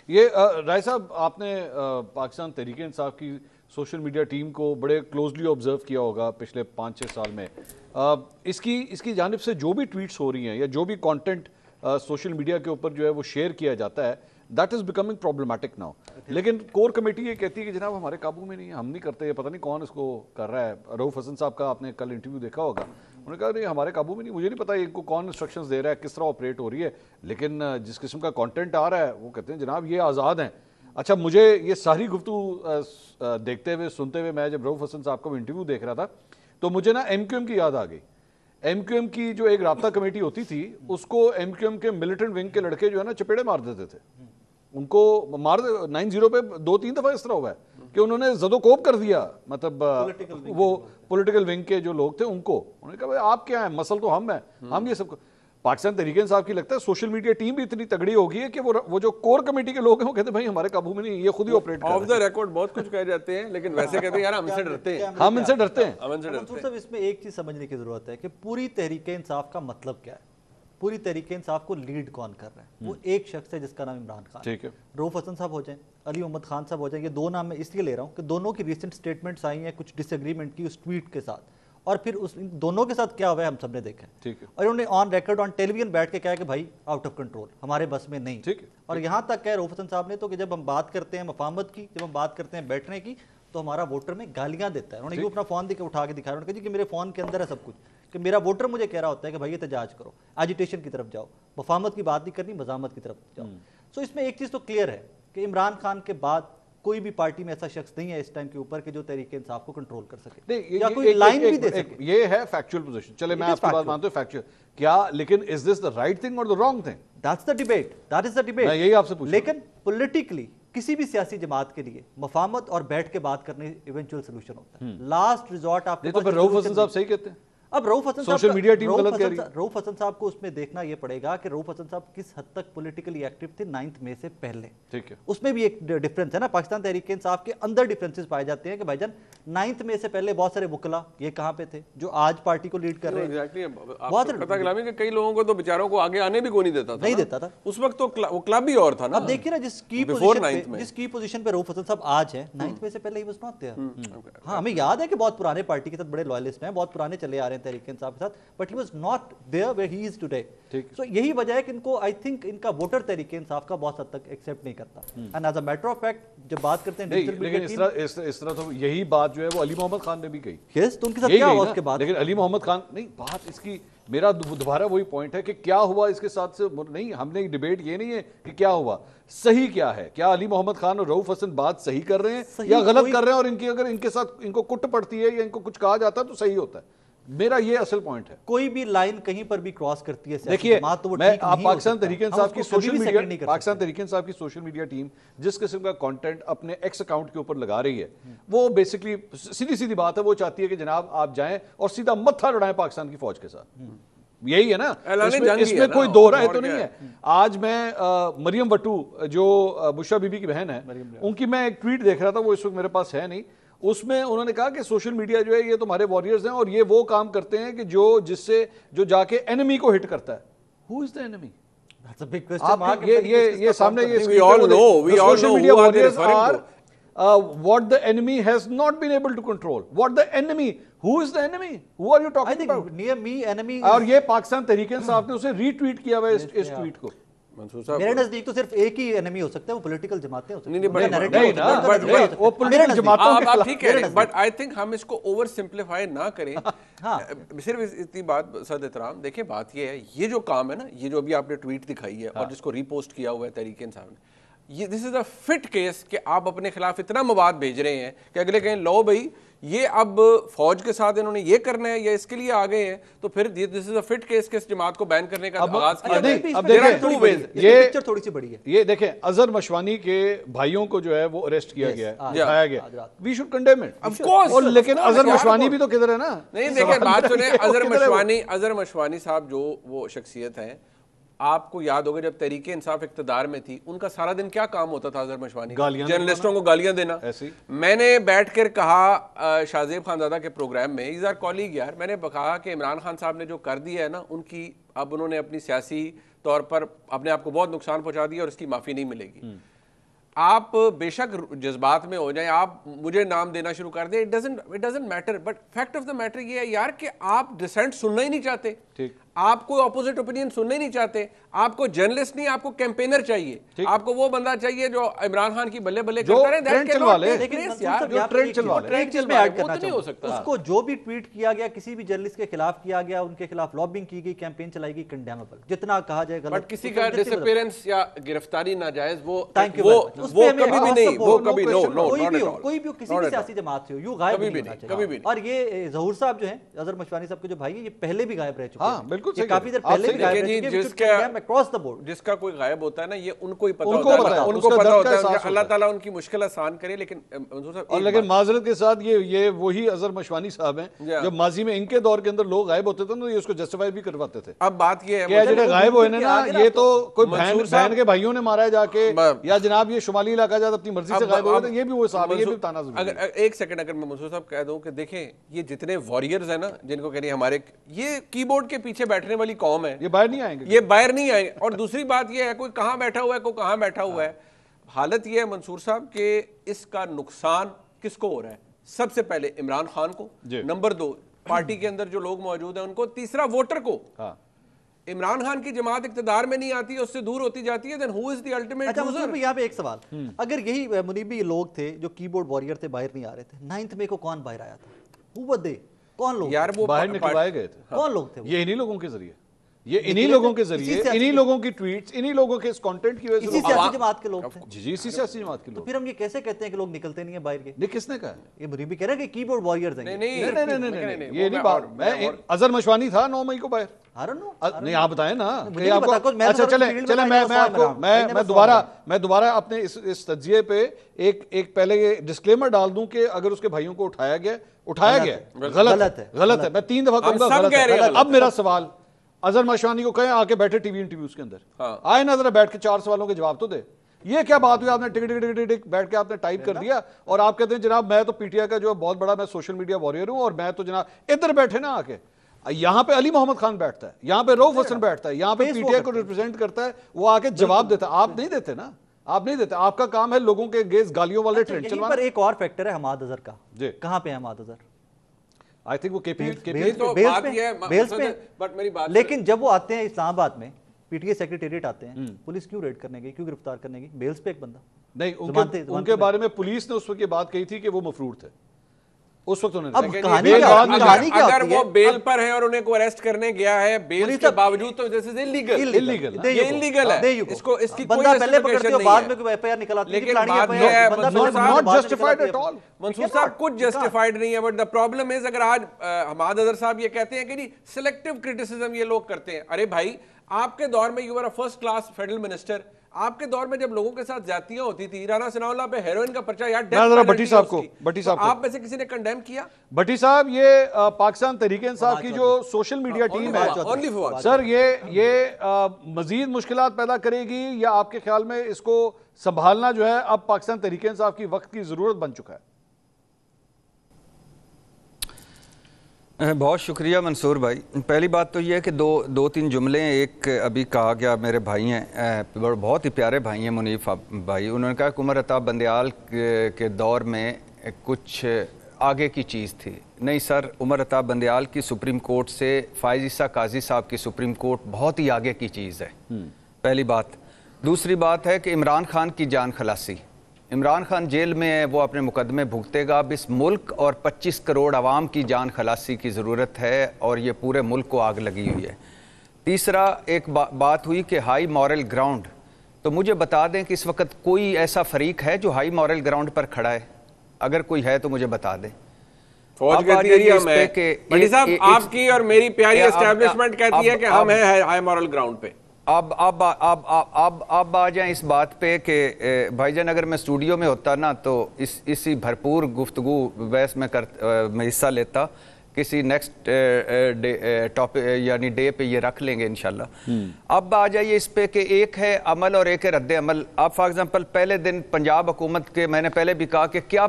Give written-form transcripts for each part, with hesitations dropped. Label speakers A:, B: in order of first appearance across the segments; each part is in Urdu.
A: یہ رائے صاحب آپ نے پاکستان تحریک انصاف کی سوشل میڈیا ٹیم کو بڑے کلوزلی آبزرو کیا ہوگا پچھلے 5-6 سال میں. اس کی جانب سے جو بھی ٹویٹس ہو رہی ہیں یا جو بھی کانٹینٹ سوشل میڈیا کے اوپر جو ہے وہ شیئر کیا جاتا ہے, that is becoming problematic now. لیکن کور کمیٹی یہ کہتی ہے کہ جناب ہمارے قابو میں نہیں ہے, ہم نہیں کرتے, پتہ نہیں کون اس کو کر رہا ہے. رؤف حسن صاحب کا آپ نے کل انٹرویو دیکھا ہوگا, انہوں نے کہا نہیں ہمارے قابو میں نہیں, مجھے نہیں پتا ان کو کون انسٹرکشنز دے رہا ہے, کس طرح آپریٹ ہو رہی ہے, لیکن جس قسم کا کانٹینٹ آ رہا ہے وہ کہتے ہیں جناب یہ آزاد ہیں. اچھا مجھے یہ ساری گفتگو دیکھتے ہوئے سنتے ہوئے میں جب رؤف حسن صاحب کا انٹرویو دیکھ رہا تھا تو مجھے نا ایم کیو ایم کی یاد آ گئی. ایم کیو ایم کی جو ایک رابطہ کمیٹی ہوتی تھی اس کو ایم کیو ایم کے ملیٹنٹ ونگ کے لڑکے جو ہے نا چپیڑے مار دیتے تھے, ان کو مار 9-0 پہ 2-3 دفعہ اس طرح ہوا ہے کہ انہوں نے زد و کوب کر دیا, مطلب وہ پولیٹیکل ونگ کے جو لوگ تھے ان کو, انہوں نے کہا بھائی آپ کیا ہیں, مسل تو ہم ہیں, ہم یہ سب. پاکستان تحریک انصاف کی لگتا ہے سوشل میڈیا ٹیم بھی اتنی تگڑی ہوگی ہے کہ وہ جو کور کمیٹی کے لوگ ہیں وہ کہتے ہیں بھائی ہمارے قابو میں نہیں, یہ خود ہی آپریٹ کر رہے ہیں.
B: آف دا ریکارڈ بہت کچھ کہہ جاتے ہیں لیکن ویسے کہتے ہیں یار ہم ان سے ڈرتے ہیں,
A: ہم ان سے ڈرتے ہیں.
C: منصور صاحب اس میں ایک چیز سمجھنے کی ضرورت ہے کہ پوری تحریک انصاف کا مطلب کیا ہے, پوری تحریک انصاف کو لیڈ کون کر رہا ہے. وہ ایک شخص ہے جس کا نام عمران خان.
A: ٹھیک ہے,
C: رؤف حسن صاحب ہو جائیں, علی محمد خان صاحب ہو جائیں, یہ دو نام میں اس لیے لے رہا ہوں کہ دونوں کی ریسنٹ سٹیٹمنٹس آئی ہیں کچھ ڈس ایگریمنٹ کی اس ٹویٹ کے ساتھ, اور پھر اس دونوں کے ساتھ کیا ہوا ہے ہم سب نے دیکھا ہے. اور انہوں نے on record on tele vision بیٹھ کے کہا کہ بھائی آؤٹ آف کنٹرول, ہمارے بس میں نہیں. اور یہاں تک کہا رؤف حسن صاحب نے تو کہ جب ہم بات کرتے ہیں مفاہمت کی, جب ہم بات کرتے ہیں بیٹھنے کی, تو ہمارا ووٹر میں گالیاں دیتا ہے. انہوں نے یہ اپنا فون اٹھا کے دکھایا, انہوں نے کہا جی کہ میرے فون کے اندر ہے سب کچھ, کہ میرا ووٹر مجھے کہہ رہا ہوتا ہے کہ بھائی احتجاج کرو, ایجیٹیشن کی طرف جاؤ, مفاہمت کی بات نہیں کرنی, مزاحمت کی طرف جاؤ. سو اس میں ایک چیز تو کلیئر ہے کہ عمران خان کے بعد کوئی بھی پارٹی میں ایسا شخص نہیں ہے اس ٹائم کے اوپر کہ جو تحریک انصاف کو کنٹرول کر سکے یا کوئی لائن بھی دے سکے.
A: یہ ہے فیکچوئل پوزیشن, چلے میں آپ کی بات مانتا ہوں فیکچوئل کیا, لیکن از دس دا رائٹ تھنگ اور the wrong thing,
C: that's the debate, that is the debate.
A: میں یہی آپ سے پوچھ رہا ہوں.
C: لیکن پولیٹیکلی کسی بھی سیاسی جماعت کے لیے مفاہمت اور بیٹھ کے بات کرنے ایونچوئل سولوشن ہوتا ہے, لاسٹ ریزورٹ. آپ
A: تو پھر رؤف حسن صاحب صحیح کہتے ہیں.
C: اب رؤف حسن
A: سوشل میڈیا ٹیم غلط کہہ رہی ہے.
C: رؤف حسن صاحب کو اس میں دیکھنا یہ پڑے گا کہ رؤف حسن صاحب کس حد تک پولیٹیکلی ایکٹیو تھے 9 مئی سے پہلے.
A: ٹھیک ہے,
C: اس میں بھی ایک ڈفرینس ہے نا, پاکستان تحریک انصاف کے اندر ڈفرینسز پائے جاتے ہیں کہ بھائی جان 9 مئی سے پہلے بہت سارے وکلا یہ کہاں پہ تھے جو آج پارٹی کو لیڈ کر رہے ہیں.
B: بہت پتہ کلامی کہ کئی لوگوں کو تو بیچاروں کو آگے آنے بھی کوئی نہیں دیتا تھا اس وقت, تو وہ کلب ہی اور تھا نا.
C: اب دیکھیے نا جس کی پوزیشن پہ رؤف حسن صاحب آج ہیں 9 مئی سے پہلے ہی واز ناٹ دیئر. ہاں ہمیں یاد ہے کہ بہت پرانے پارٹی کے ساتھ بڑے لوائلسٹ ہیں, بہت پرانے چلے آ رہے ہیں تحریک انصاف کے ساتھ, but he was not there where he is today. So یہی وجہ ہے کہ ان کو I think ان کا ووٹر تحریک انصاف کا بہت حد تک ایکسیپٹ نہیں کرتا. And as a matter of fact جب بات کرتے ہیں
A: لیکن اس طرح تو یہی بات جو ہے وہ علی محمد خان نے بھی کہی.
C: یس, تو ان کے ساتھ کیا ہوا اس کے بعد.
A: لیکن علی محمد خان نہیں, بات اس کی میرا دوبارہ وہی پوائنٹ ہے کہ کیا ہوا اس کے ساتھ سے نہیں, ہم نے ڈیبیٹ یہ نہیں ہے کہ کیا ہوا, صحیح کیا ہے. کیا علی محمد خان اور رؤف حسن بات صحیح کر رہے ہیں یا غلط کر رہے ہیں, اور ان کی اگر ان کے ساتھ ان کو کٹ پڑتی ہے یا ان کو کچھ کہا جاتا ہے تو صحیح ہوتا ہے. میرا یہ اصل پوائنٹ ہے.
C: کوئی بھی لائن کہیں پر بھی کراس کرتی ہے,
A: دیکھیے میں آپ پاکستان تحریک انصاف کی سوشل میڈیا ٹیم جس قسم کا کانٹینٹ اپنے ایکس اکاؤنٹ کے اوپر لگا رہی ہے, وہ بیسکلی سیدھی بات ہے, وہ چاہتی ہے کہ جناب آپ جائیں اور سیدھا متھا لڑائیں پاکستان کی فوج کے ساتھ. یہی ہے نا, اس میں کوئی دو رائے تو نہیں ہے. آج میں مریم وٹو جو بشرا بی بی کی بہن ہے, ان کی میں ایک ٹویٹ دیکھ رہا تھا, وہ اس وقت میرے پاس ہے نہیں. اس میں انہوں نے کہا کہ سوشل میڈیا جو ہے یہ تمہارے واریئرز ہیں اور یہ وہ کام کرتے ہیں کہ جو جا کے انیمی کو ہٹ کرتا ہے. Who is the enemy?
C: That's a big question mark.
A: یہ سامنے یہ
B: we all know who are they referring to.
A: What the enemy has not been able to control. What the enemy? Who is the enemy? Who are you talking about?
C: I think near me enemy.
A: اور یہ پاکستان تحریک انصاف نے اسے ری ٹویٹ کیا ہوا ہے اس ٹویٹ کو.
C: میرے نزدیک تو صرف ایک ہی انیمی ہو سکتا ہے, وہ پولیٹیکل جماعتیں ہو سکتی
B: ہیں. ٹھیک ہے, بٹ آئی تھنک ہم اس کو اوور سمپلیفائی نہ کریں. صرف اتنی بات صد احترام, دیکھیں بات یہ ہے, یہ جو کام ہے نا, یہ جو ابھی آپ نے ٹویٹ دکھائی ہے اور جس کو ری پوسٹ کیا ہوا ہے تحریک انصاف نے, یہ دس از اے فٹ کیس کہ آپ اپنے خلاف اتنا مواد بھیج رہے ہیں کہ اگلے کہیں لو بھائی یہ اب فوج کے ساتھ انہوں نے یہ کرنا ہے یا اس کے لیے آگے ہیں, تو پھر دس از اے فٹ کیس کہ اس جماعت کو بین کرنے کا آغاز کیا ہے.
A: اب دیکھیں یہ پکچر تھوڑی سی بڑی ہے. یہ دیکھیں اظہر مشوانی کے بھائیوں کو جو ہے وہ اریسٹ کیا گیا ہے, دکھایا گیا. We should condemn it of course. لیکن اظہر مشوانی بھی تو کدھر ہے نا. نہیں
B: دیکھیں بات سنیں, اظہر مشوانی صاحب جو وہ شخصیت ہیں, آپ کو یاد ہوگا جب تحریک انصاف اقتدار میں تھی, ان کا سارا دن کیا کام ہوتا تھا اظہر مشوانی, جرنلسٹوں کو گالیاں دینا. میں نے بیٹھ کر کہا شاہزیب خانزادہ کے پروگرام میں, از آر کالیگ یار, میں نے کہا کہ عمران خان صاحب نے جو کر دیا ہے نا, ان کی اب انہوں نے اپنی سیاسی طور پر اپنے آپ کو بہت نقصان پہنچا دیا اور اس کی معافی نہیں ملے گی. آپ بے شک جذبات میں ہو جائیں, آپ مجھے نام دینا شروع کر دیں, it doesn't matter, but fact of the matter یہ ہے یار کہ آپ ڈسینٹ سننا ہی نہیں چاہتے, آپ کو اپوزٹ اوپینین سننا ہی نہیں چاہتے, آپ کو جرنلسٹ نہیں, آپ کو کیمپینر چاہیے, آپ کو وہ بندہ چاہیے جو عمران خان کی بلے بلے کرتا رہے.
C: اس کو جو بھی ٹویٹ کیا گیا کسی بھی جرنلسٹ کے خلاف کیا گیا, ان کے خلاف لابنگ کی گئی, کیمپین چلائی گئی, کنڈیمیبل, جتنا کہا جائے غلط.
B: بٹ کسی کا ڈس اپیئرنس یا گرفتاری ناجائز وہ کبھی بھی نہیں, وہ کبھی
C: کوئی بھی کسی بھی سیاسی جماعت سے ہو, یوں غائب نہیں ہونا چاہیے. اور یہ ظہور صاحب جو ہیں, اظہر مشوانی صاحب کے جو بھائی ہیں, یہ پہلے بھی غائب رہ چکے ہیں, یہ کافی دیر پہلے بھی غائب رہ چکے ہیں اکراس دا بورڈ.
B: جس کا کوئی غائب ہوتا ہے نا, یہ ان کو ہی پتہ ہوتا ہے, ان کو پتہ ہوتا ہے, اللہ تعالیٰ ان کی مشکل آسان کرے. لیکن
A: لیکن معذرت کے ساتھ یہ وہی اظہر مشوانی صاحب ہیں جو ماضی میں ان کے دور کے اندر لوگ غائب ہوتے تھے نا, یہ اس کو جسٹیفائی بھی کرواتے تھے.
B: اب بات یہ ہے
A: کہ جنہیں غائب ہوئے نا, یہ تو کوئی بہن کے بھائیوں نے مارا ہے جا کے, یا جناب یہ شمالی علاقہ جاتا اپنی مرضی سے غائب ہوئے, یہ بھی وہ صاحب ہے, یہ بھی تانا ضروری ہے.
B: ایک سیکنڈ اگر میں منصور صاحب کہہ دوں کہ دیکھیں یہ جتنے وارئرز ہیں نا, جن کو کہہ رہی ہمارے, یہ کی بورڈ کے پیچھے بیٹھنے والی قوم ہے,
A: یہ باہر نہیں آئیں گے,
B: یہ باہر نہیں آئیں گے. اور دوسری بات یہ ہے کوئی کہاں بیٹھا ہوا ہے, کوئی کہاں بیٹھا ہوا ہے. حالت یہ ہے منصور صاحب کہ اس کا نقصان کس کو ہو رہا ہے؟ سب سے پہلے عمران خان کو, نمبر 2 پارٹی کے اندر جو لوگ موجود ہیں ان کو, تیسرا ووٹر کو. عمران خان کی جماعت اقتدار میں نہیں آتی, اس سے دور ہوتی جاتی ہے, then who is the ultimate loser؟
C: یہاں پہ ایک سوال, اگر یہی منیبی لوگ تھے جو کی بورڈ وارئر تھے, باہر نہیں آ رہے تھے, 9 مئی کو کون باہر آیا تھا؟ Who were they؟ کون لوگ
B: یار وہ
A: باہر نکلوائے گئے تھے,
C: کون لوگ تھے؟
A: یہ انہی لوگوں کے ذریعے, یہ انہی لوگوں کے ذریعے, انہی لوگوں کی ٹویٹس, انہی لوگوں کے اس کانٹینٹ کی وجہ سے,
C: اسی سیاسی جماعت کے لوگ تھے.
A: جی اسی سیاسی جماعت کے لوگ.
C: تو پھر ہم یہ کیسے کہتے ہیں کہ لوگ نکلتے نہیں ہیں باہر کے؟
A: نہیں, کس نے کہا ہے
C: یہ مریبی کہہ رہے ہیں کہ کی بورڈ وارئرز ہیں.
B: نہیں,
A: یہ نہیں بات, میں اظہر مشوانی تھا 9 مئی کو باہر, نہیں آپ بتائیں نا. اچھا چلیں میں دوبارہ اپنے اس تجزیے پہ ایک پہلے یہ ڈسکلیمر ڈال دوں کہ اگر اس کے بھائیوں کو اٹھایا گیا غلط ہے, میں 3 دفعہ کہوں گا غلط ہے. اب میرا سوال اظہر مشوانی کو کہیں آ کے بیٹھے ٹی وی انٹرویوز کے اندر, آئے نا ذرا بیٹھ کے 4 سوالوں کے جواب تو دے. یہ کیا بات ہوئی, آپ نے ٹک ٹک ٹک ٹک بیٹھ کے آپ نے ٹائپ کر دیا, اور آپ کہتے ہیں جناب میں تو پی ٹی آئی کا جو بہت بڑا میں سوشل میڈیا وارئر ہوں, اور میں تو جناب ادھر بیٹھے نا آ کے, یہاں پہ علی محمد خان بیٹھتا ہے, یہاں پہ رؤف حسن بیٹھتا ہے, یہاں پہ پی ٹی آئی کو ریپرزینٹ کرتا ہے, وہ آ کے جواب دیتا ہے. آپ نہیں دیتے نا, آپ نہیں دیتے, آپ کا کام ہے لوگوں کے گیز گالیوں والے ٹرینڈ چلوانا.
C: پر ایک اور فیکٹر ہے حماد اظہر کا, کہاں پہ ہے حماد اظہر؟
A: آئی تھنک وہ کے پی
C: لیکن جب وہ آتے ہیں اسلام آباد میں, پی ٹی اے سیکریٹریٹ آتے ہیں, پولیس کیوں ریڈ کرنے گئی, کیوں گرفتار کرنے گئی؟ بیلز پہ ایک بندہ
A: نہیں, ان کے بارے میں پولیس نے اس وقت یہ بات کہی تھی کہ وہ مفرور تھے اس وقت.
B: اگر وہ بیل پر ہیں اور انہیں کو اریسٹ کرنے گیا ہے بیل کے باوجود, تو دس از انلیگل ہے. اس کو اس کی
C: بندہ پہلے پکڑتے ہو, بعد میں کوئی ایف آئی آر نکل آتی ہے.
B: لیکن بات یہ ہے منصور صاحب کچھ جسٹیفائڈ نہیں ہے, بٹ دا پرابلم از اگر آج حماد اظہر صاحب یہ کہتے ہیں کہ نہیں سلیکٹیو کرٹیسزم یہ لوگ کرتے ہیں. ارے بھائی آپ کے دور میں you are a first class federal minister, آپ کے دور میں جب لوگوں کے ساتھ زیادتیاں ہوتی تھی, رانا ثناء اللہ پہ ہیروئن کا پرچہ یار
A: بٹی صاحب کو,
B: آپ میں سے کسی نے کنڈیم کیا؟
A: بٹی صاحب یہ پاکستان تحریک انصاف کی جو سوشل میڈیا ٹیم ہے سر, یہ مزید مشکلات پیدا کرے گی, یا آپ کے خیال میں اس کو سنبھالنا جو ہے اب پاکستان تحریک انصاف کی وقت کی ضرورت بن چکا ہے؟
D: بہت شکریہ منصور بھائی. پہلی بات تو یہ ہے کہ دو تین جملے, ایک ابھی کہا گیا, میرے بھائی ہیں, بہت ہی پیارے بھائی ہیں منیف بھائی, انہوں نے کہا کہ عمر عطا بندیال کے دور میں کچھ آگے کی چیز تھی. نہیں سر, عمر عطا بندیال کی سپریم کورٹ سے فائز عیسیٰ قاضی صاحب کی سپریم کورٹ بہت ہی آگے کی چیز ہے, پہلی بات. دوسری بات ہے کہ عمران خان کی جان خلاصی, عمران خان جیل میں ہے, وہ اپنے مقدمے بھگتے گا. اب اس ملک اور 25 کروڑ عوام کی جان خلاصی کی ضرورت ہے, اور یہ پورے ملک کو آگ لگی ہوئی ہے. تیسرا ایک بات ہوئی کہ ہائی مورل گراؤنڈ, تو مجھے بتا دیں کہ اس وقت کوئی ایسا فریق ہے جو ہائی مورل گراؤنڈ پر کھڑا ہے؟ اگر کوئی ہے تو مجھے بتا دیں.
B: فوج کہتی ہے ہم ہیں, بھٹی صاحب آپ کی اور میری پیاری اسٹیبلشمنٹ کہتی ہے کہ ہم ہیں ہائی مورل گراؤنڈ پہ.
D: اب آ جائیں اس بات پہ کہ بھائی جان اگر میں اسٹوڈیو میں ہوتا نا تو اسی بھرپور گفتگو بحث میں حصہ لیتا. کسی نیکسٹ ٹاپک یعنی ڈے پہ یہ رکھ لیں گے انشاءاللہ. اب آ جائیے اس پہ کہ ایک ہے عمل اور ایک ہے رد عمل. آپ فار ایگزامپل پہلے دن پنجاب حکومت کے, میں نے پہلے بھی کہا کہ کیا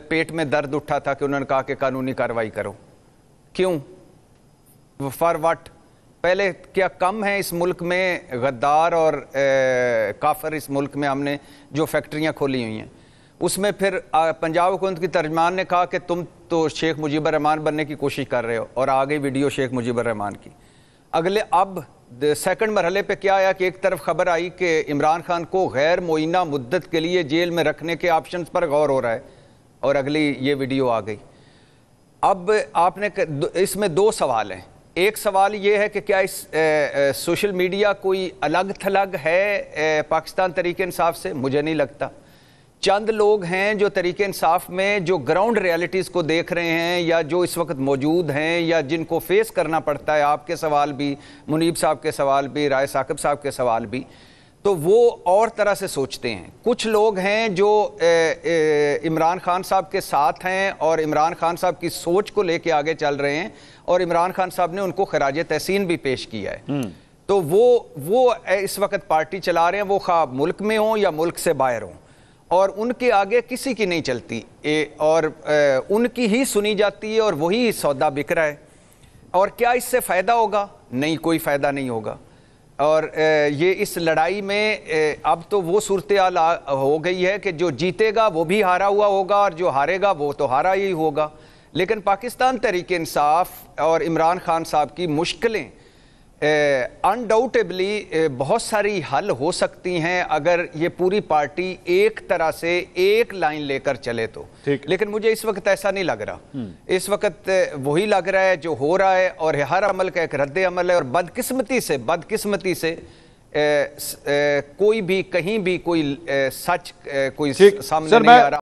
D: پیٹ میں درد اٹھا تھا کہ انہوں نے کہا کہ قانونی کارروائی کرو. کیوں؟ For what? پہلے کیا کم ہے اس ملک میں غدار اور کافر اس ملک میں ہم نے جو فیکٹریاں کھولی ہوئی ہیں. اس میں پھر پنجاب حکومت کی ترجمان نے کہا کہ تم تو شیخ مجیب الرحمان بننے کی کوشش کر رہے ہو, اور آ گئی ویڈیو شیخ مجیب الرحمان کی. اگلے اب سیکنڈ مرحلے پہ کیا آیا کہ ایک طرف خبر آئی کہ عمران خان کو غیر معینہ مدت کے لیے جیل میں رکھنے کے آپشنز پر غور ہو رہا ہے, اور اگلی یہ ویڈیو آ گئی. اب آپ نے اس میں دو سوال ہیں. ایک سوال یہ ہے کہ کیا اس سوشل میڈیا کوئی الگ تھلگ ہے پاکستان تحریک انصاف سے؟ مجھے نہیں لگتا. چند لوگ ہیں جو تحریک انصاف میں جو گراؤنڈ ریالٹیز کو دیکھ رہے ہیں, یا جو اس وقت موجود ہیں, یا جن کو فیس کرنا پڑتا ہے, آپ کے سوال بھی, منیب صاحب کے سوال بھی, رائے ثاقب صاحب کے سوال بھی, تو وہ اور طرح سے سوچتے ہیں. کچھ لوگ ہیں جو عمران خان صاحب کے ساتھ ہیں اور عمران خان صاحب کی سوچ کو لے کے آگے چل رہے ہیں, اور عمران خان صاحب نے ان کو خراج تحسین بھی پیش کیا ہے. تو وہ اس وقت پارٹی چلا رہے ہیں, وہ خواہ ملک میں ہوں یا ملک سے باہر ہوں, اور ان کے آگے کسی کی نہیں چلتی, اور ان کی ہی سنی جاتی ہے, اور وہی سودا بک رہا ہے. اور کیا اس سے فائدہ ہوگا؟ نہیں, کوئی فائدہ نہیں ہوگا. اور یہ اس لڑائی میں اب تو وہ صورتحال ہو گئی ہے کہ جو جیتے گا وہ بھی ہارا ہوا ہوگا, اور جو ہارے گا وہ تو ہارا ہی ہوگا. لیکن پاکستان تحریک انصاف اور عمران خان صاحب کی مشکلیں انڈاؤٹیبلی بہت ساری حل ہو سکتی ہیں اگر یہ پوری پارٹی ایک طرح سے ایک لائن لے کر چلے تو. لیکن مجھے اس وقت ایسا نہیں لگ رہا. اس وقت وہی لگ رہا ہے جو ہو رہا ہے, اور ہر عمل کا ایک رد عمل ہے. اور بدقسمتی سے کوئی بھی کہیں بھی کوئی سچ کوئی سامنے نہیں آ رہا.